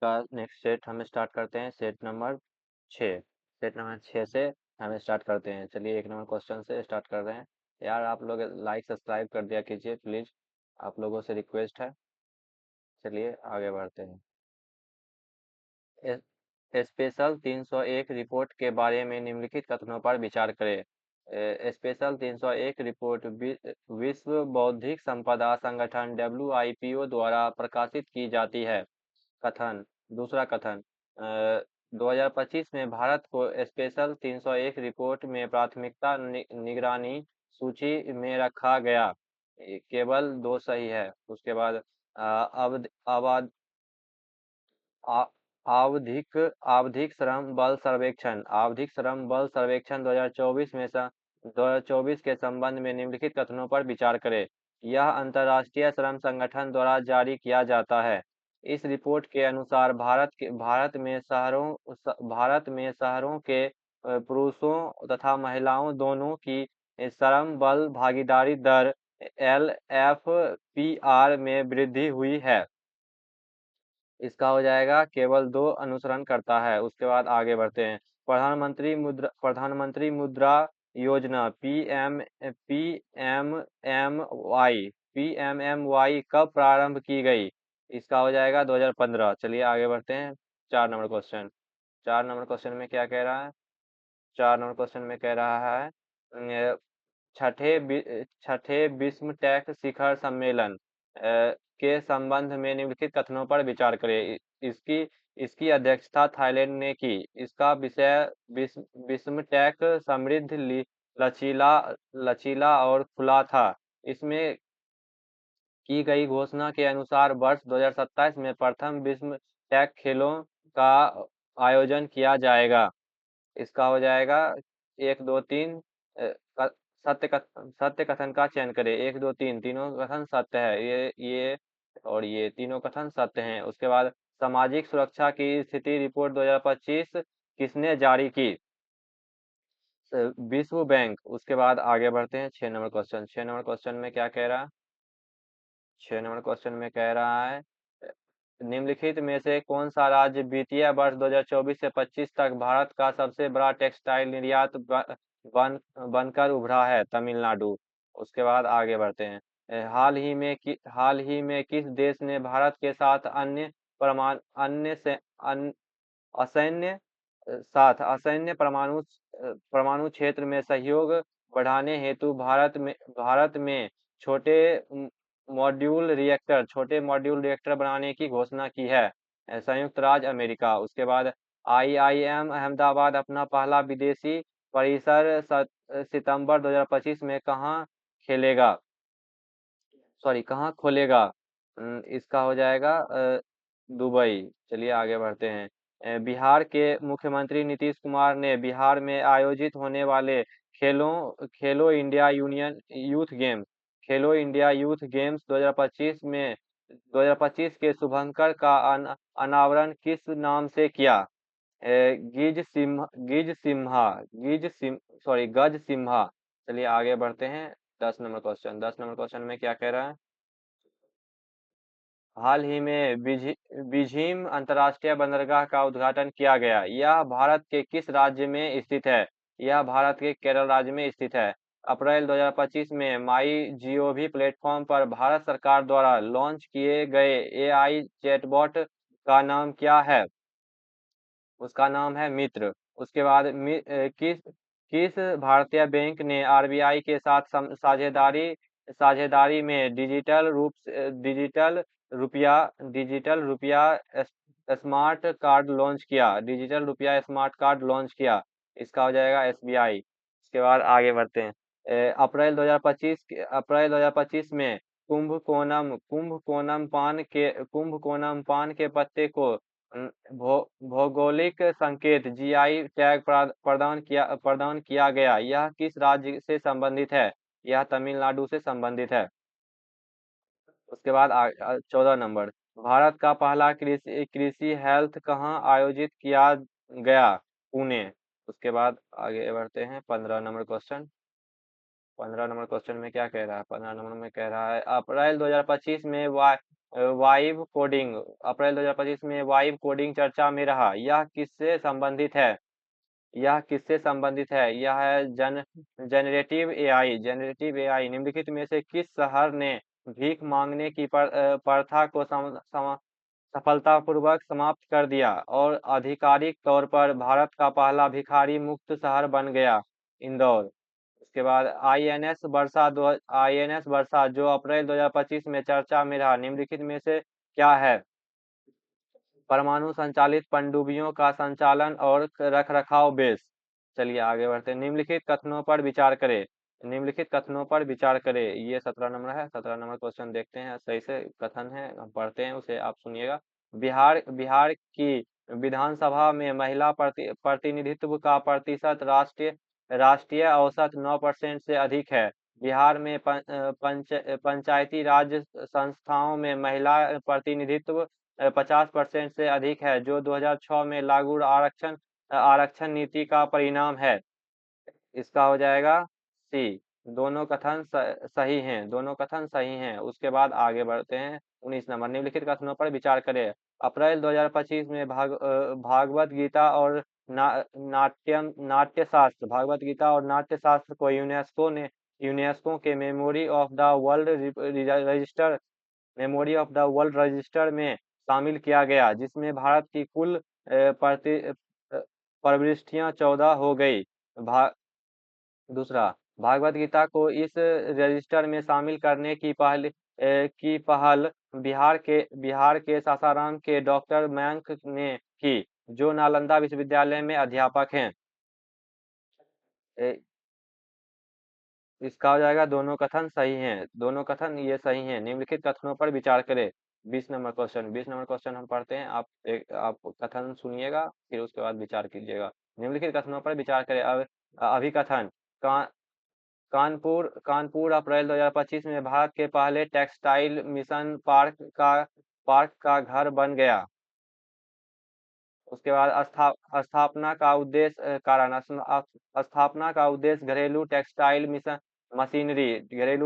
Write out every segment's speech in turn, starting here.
का next set हम start करते हैं। सेट नंबर 6 से हम स्टार्ट करते हैं। चलिए 1 नंबर क्वेश्चन से स्टार्ट कर रहे हैं। यार आप लोग लाइक सब्सक्राइब कर दिया कीजिए प्लीज़, आप लोगों से रिक्वेस्ट है। चलिए आगे बढ़ते हैं। स्पेशल 301 रिपोर्ट के बारे में निम्नलिखित कथनों पर विचार करें। स्पेशल 301 रिपोर्ट विश्व बौद्धिक संपदा संगठन WIPO द्वारा प्रकाशित की जाती है। कथन। दूसरा कथन, 2025 में भारत को स्पेशल 301 रिपोर्ट में प्राथमिकता निगरानी सूची में रखा गया। केवल दो सही है। उसके बाद अवध आबाद आ- आवधिक आवधिक श्रम बल सर्वेक्षण 2024 में 2024 के संबंध में निम्नलिखित कथनों पर विचार करें। यह अंतर्राष्ट्रीय श्रम संगठन द्वारा जारी किया जाता है। इस रिपोर्ट के अनुसार भारत में शहरों के पुरुषों तथा महिलाओं दोनों की श्रम बल भागीदारी दर LFPR में वृद्धि हुई है। इसका हो जाएगा केवल दो अनुसरण करता है। उसके बाद आगे बढ़ते हैं। प्रधानमंत्री मुद्रा योजना PMMY कब प्रारंभ की गई? इसका हो जाएगा 2015। चलिए आगे बढ़ते हैं। 4 नंबर क्वेश्चन में क्या कह रहा है? 4 नंबर क्वेश्चन में कह रहा है छठे विश्व टेक शिखर सम्मेलन के संबंध में निम्नलिखित कथनों पर विचार करें। इसकी इसकी अध्यक्षता थाईलैंड ने की। इसका विषय विश्व टेक समृद्ध, लचीला लचीला और खुला था। इसमें की गई घोषणा के अनुसार वर्ष 2027 में प्रथम विश्व टेक खेलों का आयोजन किया जाएगा। इसका हो जाएगा 1 2 3। सत्य कथन का चयन करें। 1 2 3 तीनों कथन सत्य है। ये और ये तीनों कथन सत्य हैं। उसके बाद सामाजिक सुरक्षा की स्थिति रिपोर्ट 2025 किसने जारी की? विश्व बैंक। उसके बाद आगे बढ़ते हैं। 6 नंबर क्वेश्चन में क्या कह रहा है? 6 नंबर क्वेश्चन में कह रहा है निम्नलिखित में से कौन सा राज्य वित्तीय वर्ष 2024 से 25 तक भारत का सबसे बड़ा टेक्सटाइल निर्यात बनकर उभरा है? तमिलनाडु। उसके बाद आगे बढ़ते हैं। हाल ही में किस देश ने भारत के साथ अन्य से अन, असैन्य असैन्य परमाणु क्षेत्र में सहयोग बढ़ाने हेतु भारत में छोटे छोटे मॉड्यूल रिएक्टर बनाने की घोषणा की है? संयुक्त राज्य अमेरिका। उसके बाद IIM अहमदाबाद अपना पहला विदेशी परिसर सितंबर 2025 में कहाँ खोलेगा? इसका हो जाएगा दुबई। चलिए आगे बढ़ते हैं। बिहार के मुख्यमंत्री नीतीश कुमार ने बिहार में आयोजित होने वाले खेलो इंडिया यूथ गेम्स 2025 के शुभंकर का अनावरण किस नाम से किया? गज सिम्हा। चलिए आगे बढ़ते हैं। 10 नंबर क्वेश्चन में क्या कह रहा है? हाल ही में बीजिंग अंतर्राष्ट्रीय बंदरगाह का उद्घाटन किया गया। यह भारत के किस राज्य में स्थित है? यह भारत के केरल राज्य में स्थित है। अप्रैल 2025 में माई जीओवी प्लेटफॉर्म पर भारत सरकार द्वारा लॉन्च किए गए AI चैटबॉट का नाम क्या है? उसका नाम है मित्र। उसके बाद किस किस भारतीय बैंक ने RBI के साथ साझेदारी में डिजिटल रुपया स्मार्ट कार्ड लॉन्च किया? इसका हो जाएगा SBI। इसके बाद आगे बढ़ते हैं। अप्रैल 2025 में कुंभकोणम पान के पत्ते को भौगोलिक संकेत GI टैग प्रदान किया गया। यह किस राज्य से संबंधित है? यह तमिलनाडु से संबंधित है। उसके बाद 14 नंबर, भारत का पहला कृषि हेल्थ कहाँ आयोजित किया गया? पुणे। उसके बाद आगे बढ़ते हैं। 15 नंबर क्वेश्चन में क्या कह रहा है? 15 नंबर में कह रहा है अप्रैल 2025 में वाइब कोडिंग, अप्रैल 2025 में वाइब कोडिंग चर्चा में रहा। यह किससे संबंधित है? यह किससे संबंधित है? यह है जनरेटिव एआई। जनरेटिव एआई निम्नलिखित में से किस शहर ने भीख मांगने की प्रथा को सफलतापूर्वक समाप्त कर दिया और आधिकारिक तौर पर भारत का पहला भिखारी मुक्त शहर बन गया? इंदौर। उसके बाद आईएनएस वर्षा जो अप्रैल 2025 में चर्चा में रहा, निम्नलिखित में से क्या है? परमाणु संचालित पनडुब्बियों का संचालन और रखरखाव बेस। चलिए आगे बढ़ते हैं। निम्नलिखित कथनों पर विचार करें। निम्नलिखित कथनों पर विचार करें। ये 17 नंबर है। 17 नंबर क्वेश्चन देखते हैं, सही से कथन है, हम पढ़ते हैं उसे, आप सुनिएगा। बिहार बिहार की विधानसभा में महिला प्रतिनिधित्व का प्रतिशत राष्ट्रीय औसत 9% से अधिक है। बिहार में पंचायती राज संस्थाओं में महिला प्रतिनिधित्व 50% से अधिक है, जो 2006 में लागू आरक्षण नीति का परिणाम है। इसका हो जाएगा सी। दोनों कथन सही हैं, दोनों कथन सही हैं। उसके बाद आगे बढ़ते हैं। 19 नंबर, निम्नलिखित कथनों पर विचार करें। अप्रैल 2025 में भागवत गीता और नाट्यशास्त्र, भागवत गीता और नाट्यशास्त्र को यूनेस्को के memory of the world register में शामिल किया गया, जिसमें भारत की कुल प्रविष्टियां 14 हो गई। दूसरा, भागवत गीता को इस रजिस्टर में शामिल करने की पहल बिहार के सासाराम के डॉक्टर मयंक ने की, जो नालंदा विश्वविद्यालय में अध्यापक हैं। इसका हो जाएगा दोनों कथन सही हैं, दोनों कथन ये सही हैं। निम्नलिखित कथनों पर विचार करें। 20 नंबर क्वेश्चन हम पढ़ते हैं, आप कथन सुनिएगा, फिर उसके बाद विचार कीजिएगा। निम्नलिखित कथनों पर विचार करें। अब अभिकथन। का, कानपुर अप्रैल 2025 में भारत के पहले टेक्सटाइल मिशन पार्क का घर बन गया। उसके बाद स्थापना का उद्देश्य कारण स्थापना का उद्देश्य घरेलू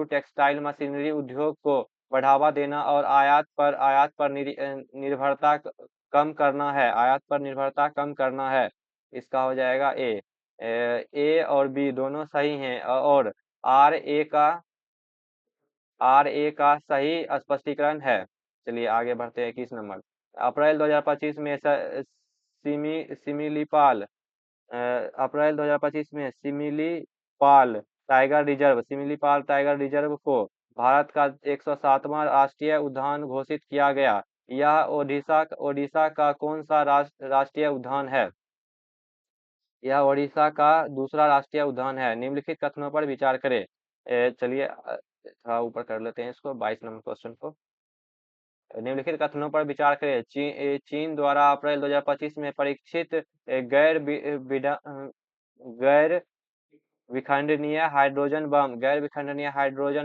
टेक्सटाइल मशीनरी उद्योग को बढ़ावा देना और आयात पर निर्भरता कम करना है, आयात पर निर्भरता कम करना है। इसका हो जाएगा ए और बी दोनों सही हैं, और आर ए का सही स्पष्टीकरण है। चलिए आगे बढ़ते हैं। 21 नंबर, अप्रैल 2025 में सिमिलीपाल अप्रैल 2025 में सिमिलीपाल टाइगर रिजर्व को भारत का 107वां राष्ट्रीय उद्यान घोषित किया गया। यह ओडिशा का कौन सा राष्ट्रीय उद्यान है? यह ओडिशा का दूसरा राष्ट्रीय उद्यान है। निम्नलिखित कथनों पर विचार करें। चलिए थोड़ा ऊपर कर लेते हैं इसको, 22 नंबर क्वेश्चन को। निम्नलिखित कथनों पर विचार करें। चीन द्वारा अप्रैल 2025 में परीक्षित गैर गैर विखंडनीय हाइड्रोजन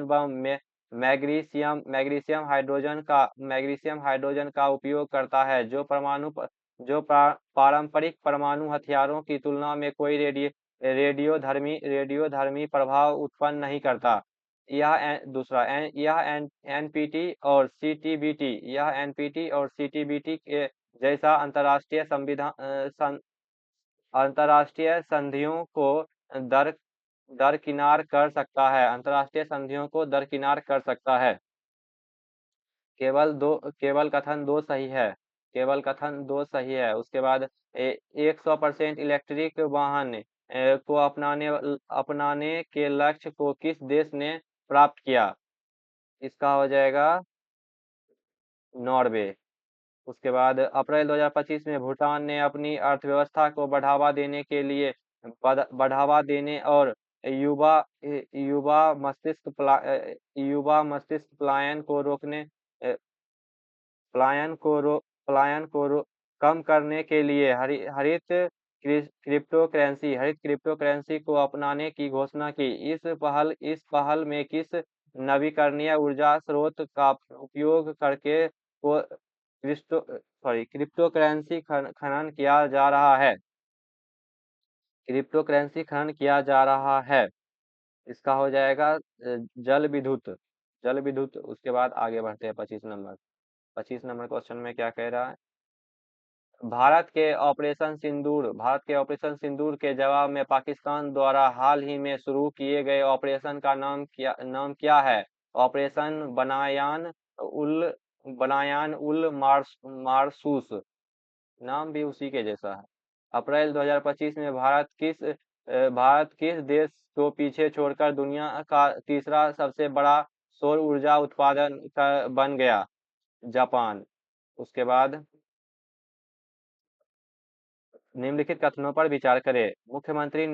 बम में मैग्नीशियम हाइड्रोजन का उपयोग करता है, जो पारंपरिक परमाणु हथियारों की तुलना में कोई रेडियोधर्मी प्रभाव उत्पन्न नहीं करता। यह एनपीटी और सीटीबीटी के जैसा अंतर्राष्ट्रीय संधियों को दर अंतर्राष्ट्रीय संधियों को दरकिनार कर सकता है। केवल कथन दो सही है, केवल कथन दो सही है। उसके बाद 100% इलेक्ट्रिक वाहन को अपनाने के लक्ष्य को किस देश ने प्राप्त किया? इसका हो जाएगा नॉर्वे। उसके बाद अप्रैल 2025 में भूटान ने अपनी अर्थव्यवस्था को बढ़ावा देने और युवा युवा मस्तिष्क पलायन को रो, पलायन को रो, कम करने के लिए हरित क्रिप्टो करेंसी को अपनाने की घोषणा की। इस पहल में किस नवीकरणीय ऊर्जा स्रोत का उपयोग करके क्रिप्टो करेंसी खनन किया जा रहा है? क्रिप्टो करेंसी खनन किया जा रहा है। इसका हो जाएगा जल विद्युत। उसके बाद आगे बढ़ते हैं। 25 नंबर, 25 नंबर क्वेश्चन में क्या कह रहा है? भारत के ऑपरेशन सिंदूर के जवाब में पाकिस्तान द्वारा हाल ही में शुरू किए गए ऑपरेशन का नाम क्या है? ऑपरेशन बनायान उल मारसूस। नाम भी उसी के जैसा है। अप्रैल 2025 में भारत किस देश को पीछे छोड़कर दुनिया का तीसरा सबसे बड़ा सौर ऊर्जा उत्पादन बन गया? जापान। उसके बाद निम्नलिखित कथनों पर विचार करें। मुख्यमंत्री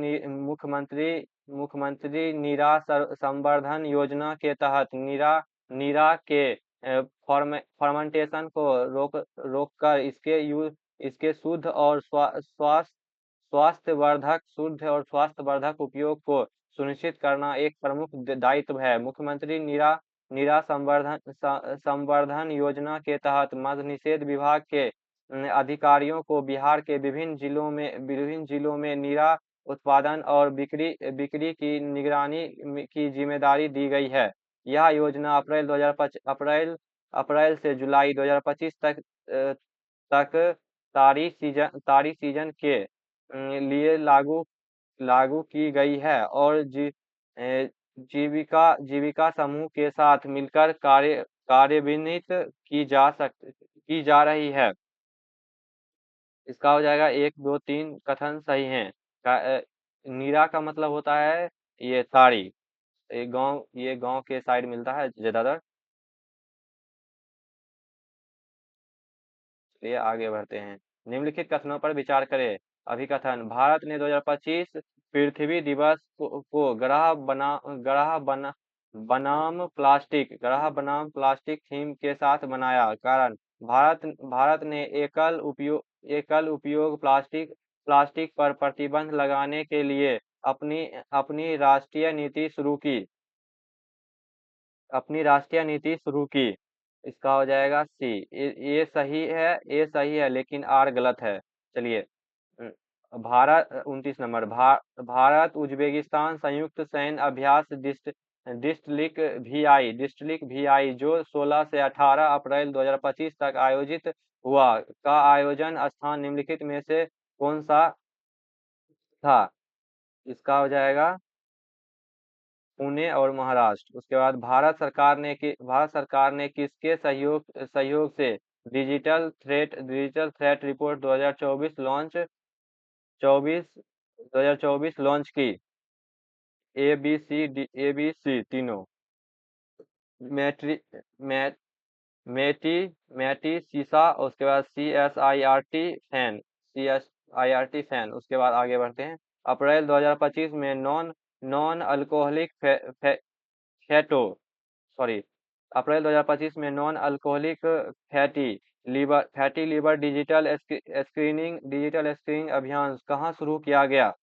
नीरा संवर्धन योजना के तहत नीरा के फर्मेंटेशन को रोककर इसके शुद्ध और स्वास्थ्यवर्धक उपयोग को सुनिश्चित करना एक प्रमुख दायित्व है। मुख्यमंत्री नीरा संवर्धन योजना के तहत मद्य निषेध विभाग के अधिकारियों को बिहार के विभिन्न जिलों में नीरा उत्पादन और बिक्री की निगरानी की जिम्मेदारी दी गई है। यह योजना अप्रैल से जुलाई 2025 तक तारी सीजन के लिए लागू की गई है और जीविका समूह के साथ मिलकर कार्यान्वित की जा रही है। इसका हो जाएगा 1 2 3 कथन सही हैं। नीरा का मतलब होता है ये ताड़ी। ये गांव के साइड मिलता है ज्यादातर। चलिए आगे बढ़ते हैं। निम्नलिखित कथनों पर विचार करें। अभिकथन: भारत ने 2025 पृथ्वी दिवस को ग्रह बनाम प्लास्टिक थीम के साथ मनाया। कारण: भारत ने एकल उपयोग प्लास्टिक पर प्रतिबंध लगाने के लिए अपनी राष्ट्रीय नीति शुरू की। इसका हो जाएगा सी। ये सही है लेकिन आर गलत है। चलिए। अ, भारत 29 नंबर भारत उज्बेकिस्तान संयुक्त सैन्य अभ्यास डिस्ट्रिक्ट वीआई जो 16 से 18 अप्रैल 2025 तक आयोजित हुआ का आयोजन स्थान निम्नलिखित में से कौन सा था? इसका हो जाएगा पुणे और महाराष्ट्र। उसके बाद भारत सरकार ने किसके सहयोग से डिजिटल थ्रेट रिपोर्ट 2024 लॉन्च की? ए बी सी तीनों। मैट्री मै, मैटी सीसा। उसके बाद C S I R T फैन। उसके बाद आगे बढ़ते हैं। अप्रैल 2025 में नॉन अल्कोहलिक फैटो सॉरी अप्रैल 2025 में non alcoholic fatty liver digital screening अभियान कहाँ शुरू किया गया?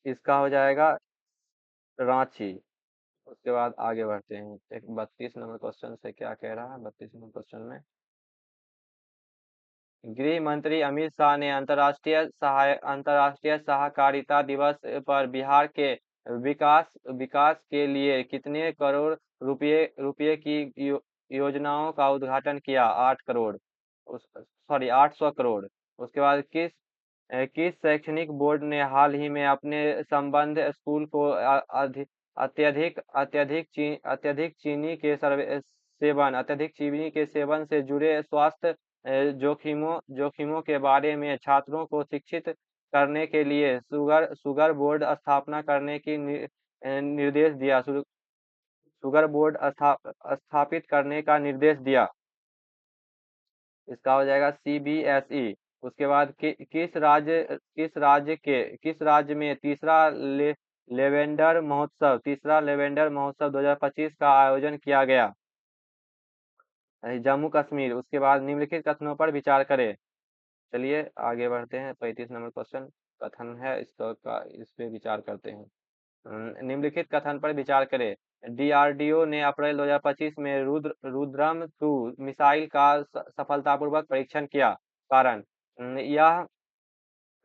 इसका हो जाएगा रांची। उसके बाद आगे बढ़ते हैं। एक 32 नंबर क्वेश्चन से क्या कह रहा है? 32 नंबर क्वेश्चन में गृह मंत्री अमित शाह ने अंतर्राष्ट्रीय सहकारिता दिवस पर बिहार के विकास के लिए कितने करोड़ रुपए की योजनाओं का उद्घाटन किया? 8 करोड़। 800 करोड़। उसके बाद किस शैक्षणिक बोर्ड ने हाल ही में अपने संबद्ध स्कूल को अत्यधिक चीनी के सेवन से जुड़े स्वास्थ्य जोखिमों के बारे में छात्रों को शिक्षित करने के लिए शुगर बोर्ड स्थापना करने की निर्देश दिया? शुगर बोर्ड स्थापित करने का निर्देश दिया। इसका हो जाएगा CBSE। उसके बाद किस राज्य में तीसरा लेवेंडर महोत्सव 2025 का आयोजन किया गया? जम्मू कश्मीर। उसके बाद निम्नलिखित कथनों पर विचार करें। चलिए आगे बढ़ते हैं। 35 नंबर क्वेश्चन कथन है, इस पे विचार करते हैं। निम्नलिखित कथन पर विचार करें। DRDO ने अप्रैल 2025 में रुद्रम 2 मिसाइल का सफलतापूर्वक परीक्षण किया। कारण: यह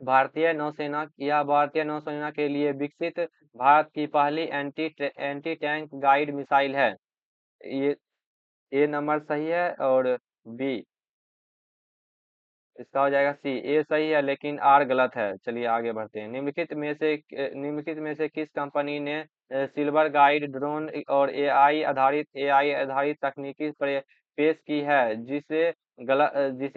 भारतीय नौसेना के लिए विकसित भारत की पहली एंटी टैंक गाइड मिसाइल है। ये ए नंबर सही है और बी, इसका हो जाएगा सी। ए सही है लेकिन आर गलत है। चलिए आगे बढ़ते हैं। निम्नलिखित में से किस कंपनी ने सिल्वर गाइड ड्रोन और एआई आधारित तकनीकी पेश की है, जिसे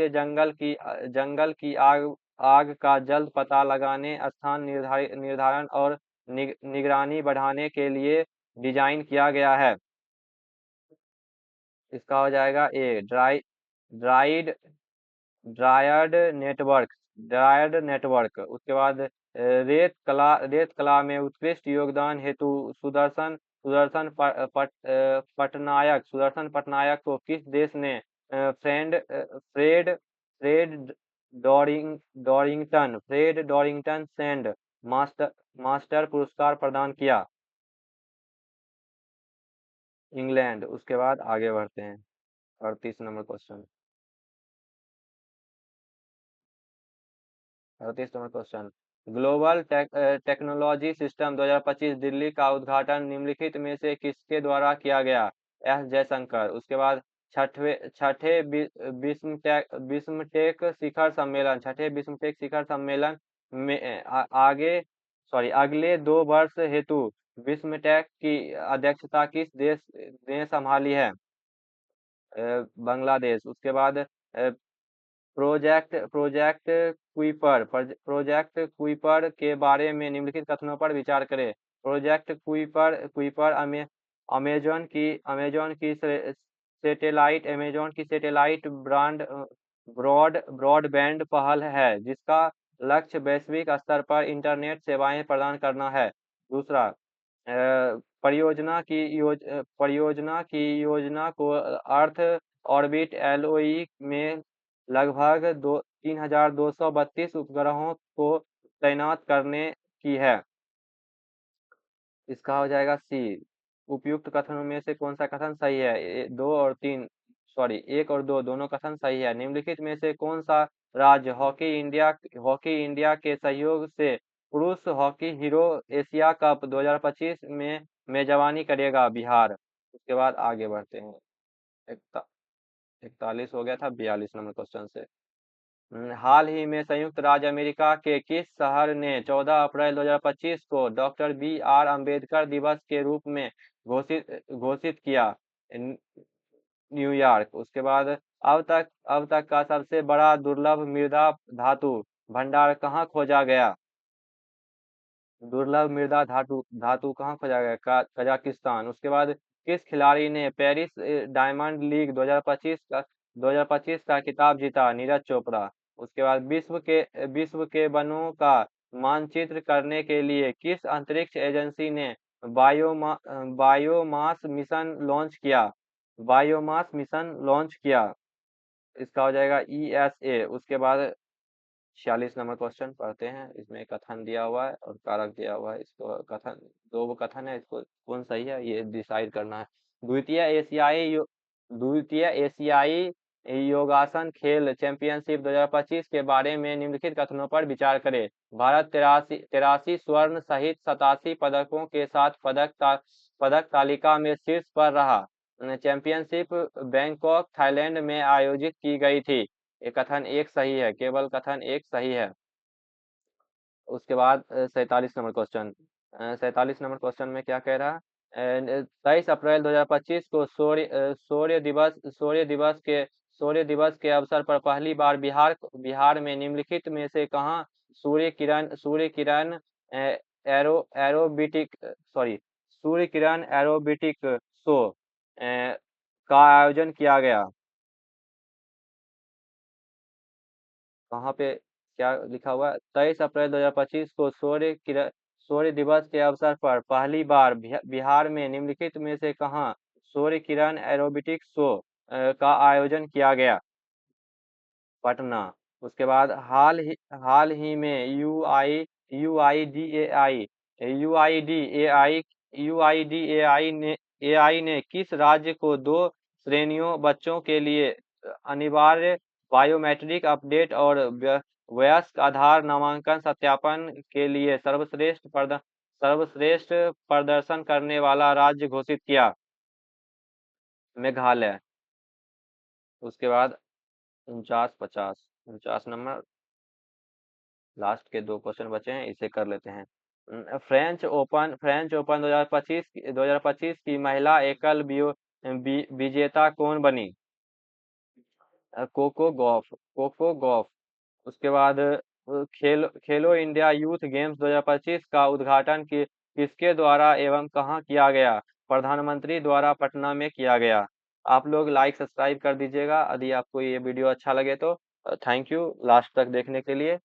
जंगल की आग आग का जल्द पता लगाने, स्थान निर्धारण और निगरानी बढ़ाने के लिए डिजाइन किया गया है? इसका हो जाएगा ए ड्राइड ड्रायड नेटवर्क। उसके बाद रेत कला में उत्कृष्ट योगदान हेतु सुदर्शन पटनायक को किस देश ने फ्रेड डॉरिंगटन सैंड मास्टर पुरस्कार प्रदान किया? इंग्लैंड। उसके बाद आगे बढ़ते हैं। 38 number question. 38 number question. Global technology system 2025 Delhi का उद्घाटन निम्नलिखित में से किसके द्वारा किया गया? एस जयशंकर। उसके बाद छठे विश्व टेक शिखर सम्मेलन में अगले 2 वर्ष हेतु विश्व टेक की अध्यक्षता किस देश ने संभाली है? बांग्लादेश। उसके बाद प्रोजेक्ट कुइपर के बारे में निम्नलिखित कथनों पर विचार करें। प्रोजेक्ट कुइपर अमेजॉन की सैटेलाइट ब्रॉडबैंड पहल है जिसका लक्ष्य वैश्विक स्तर पर इंटरनेट सेवाएं प्रदान करना है। दूसरा, परियोजना की योजना को अर्थ ऑर्बिट एलओई में लगभग 3232 उपग्रहों को तैनात करने की है। इसका हो जाएगा सी। उपयुक्त कथनों में से कौन सा कथन सही है? दो और तीन, सॉरी, एक और दो दोनों कथन सही है। निम्नलिखित में से कौन सा राज्य हॉकी इंडिया के सहयोग से पुरुष हॉकी हीरो एशिया कप 2025 में मेजबानी करेगा? बिहार। उसके बाद आगे बढ़ते हैं। 41 हो गया था 42 नंबर क्वेश्चन से। हाल ही में संयुक्त राज्य अमेरिका के किस शहर ने 14 अप्रैल 2025 को डॉक्टर बी आर अम्बेडकर दिवस के रूप में घोषित किया? न- न्यूयॉर्क। उसके बाद अब तक का सबसे बड़ा दुर्लभ मृदा धातु भंडार कहाँ खोजा गया? दुर्लभ मृदा धातु धातु कहाँ खोजा गया? कजाकिस्तान। उसके बाद किस खिलाड़ी ने पेरिस डायमंड लीग 2025 का खिताब जीता? नीरज चोपड़ा। उसके बाद विश्व के वनों का मानचित्र करने के लिए किस अंतरिक्ष एजेंसी ने बायोमास मिशन लॉन्च किया? इसका हो जाएगा ईएसए। उसके बाद 46 नंबर क्वेश्चन पढ़ते हैं। इसमें कथन दिया हुआ है और कारक दिया हुआ है। इसको कथन, दो कथन है, इसको कौन सही है ये डिसाइड करना है। द्वितीय एशियाई योगासन खेल चैंपियनशिप 2025 के बारे में निम्नलिखित कथनों पर विचार करें। भारत 83 स्वर्ण सहित 87 पदकों के साथ पदक तालिका में शीर्ष पर रहा। चैंपियनशिप बैंकॉक थाईलैंड में आयोजित की गई थी। ये कथन एक सही है, केवल कथन एक सही है। उसके बाद 47 नंबर क्वेश्चन में क्या कह रहा है? 23 अप्रैल 2025 को सूर्य दिवस के अवसर पर पहली बार बिहार में निम्नलिखित में से कहाँ सूर्य किरण एरोबिटिक सूर्य किरण एरोबिटिक शो का आयोजन किया गया? कहाँ पे क्या लिखा हुआ है? 23 अप्रैल 2025 को सूर्य दिवस के अवसर पर पहली बार बिहार में निम्नलिखित में से कहाँ सूर्य किरण एरोबिटिक्स शो का आयोजन किया गया? पटना। उसके बाद हाल ही में यूआईडीएआई यूआईडीएआई यूआईडीएआई ने किस राज्य को 2 श्रेणियों बच्चों के लिए अनिवार्य बायोमेट्रिक अपडेट और वयस्क आधार नामांकन सत्यापन के लिए सर्वश्रेष्ठ प्रदर्शन करने वाला राज्य घोषित किया? मेघालय। उसके बाद 49 50, 49 नंबर। लास्ट के 2 क्वेश्चन बचे हैं, इसे कर लेते हैं। फ्रेंच ओपन 2025 की महिला एकल विजेता कौन बनी? Coco Gauff. उसके बाद खेलो इंडिया यूथ गेम्स 2025 का उद्घाटन किसके द्वारा एवं कहाँ किया गया? प्रधानमंत्री द्वारा पटना में किया गया। आप लोग लाइक सब्सक्राइब कर दीजिएगा यदि आपको ये वीडियो अच्छा लगे तो। थैंक यू लास्ट तक देखने के लिए।